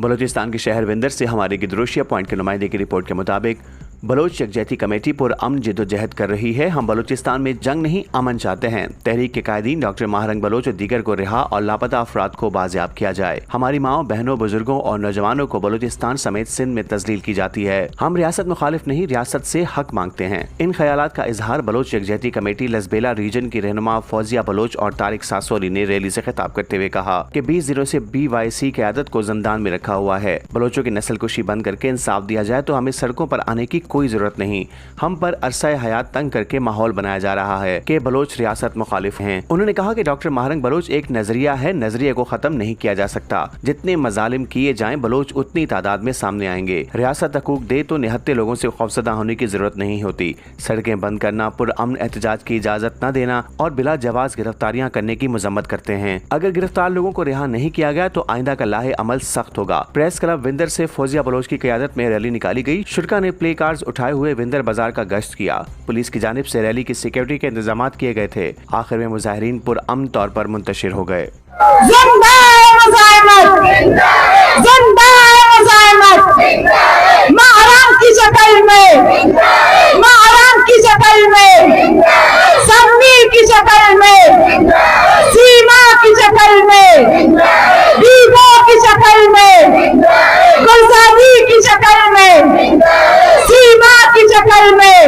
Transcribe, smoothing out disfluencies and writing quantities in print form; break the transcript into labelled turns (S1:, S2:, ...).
S1: बलूचिस्तान के शहर विंदर से हमारे गिदरोशिया पॉइंट के नुमाइंदे की रिपोर्ट के मुताबिक बलोच यकजहती कमेटी पुरअमन जद्दोजहद कर रही है। हम बलूचिस्तान में जंग नहीं अमन चाहते हैं। तहरीक के कायदीन डॉक्टर माहरंग बलोच और दीगर को रिहा और लापता अफराद को बाजियाब किया जाए। हमारी माओ बहनों बुजुर्गों और नौजवानों को बलूचिस्तान समेत सिंध में तस्लील की जाती है। हम रियासत मुखालिफ नहीं, रियासत से हक मांगते हैं। इन ख्यालात का इजहार बलोच यकजहती कमेटी लसबेला रीजन की रहनुमा फौजिया बलोच और तारिक सासोली ने रैली से खिताब करते हुए कहा कि 20 दिनों से BYC क़यादत को जिंदान में रखा हुआ है। बलोचों की नस्ल कुशी बंद करके इंसाफ दिया जाए तो हमें सड़कों पर आने की कोई जरूरत नहीं। हम पर अरसा हयात तंग करके माहौल बनाया जा रहा है कि बलोच रियासत मुखालिफ हैं। उन्होंने कहा कि डॉक्टर माहरंग बलोच एक नजरिया है, नजरिए को खत्म नहीं किया जा सकता। जितने मजालिम किए जाएं बलोच उतनी तादाद में सामने आएंगे। रियासत हकूक दे तो निहत्ते लोगों से खौफजदा होने की जरूरत नहीं होती। सड़कें बंद करना, पुरअमन एहतजाज की इजाजत न देना और बिला जवाज गिरफ्तारियां करने की मजम्मत करते हैं। अगर गिरफ्तार लोगों को रिहा नहीं किया गया तो आइंदा का लाहे अमल सख्त होगा। प्रेस क्लब विंदर से फौजिया बलोच की क़यादत में रैली निकाली गई। शुरा ने प्ले कार्ड्स उठाए हुए विंदर बाजार का गश्त किया। पुलिस की जानिब से रैली की सिक्योरिटी के इंतजाम किए गए थे। आखिर में मुजाहिरीन पुरअमन तौर पर मुंतशिर हो गए।
S2: माहरंग की शक्ल में, माहरंग की शक्ल में, समीर की शक्ल में, सीमा की शक्ल में, बीबो की शक्ल में, गुलजारी की शक्ल में, सीमा की शक्ल में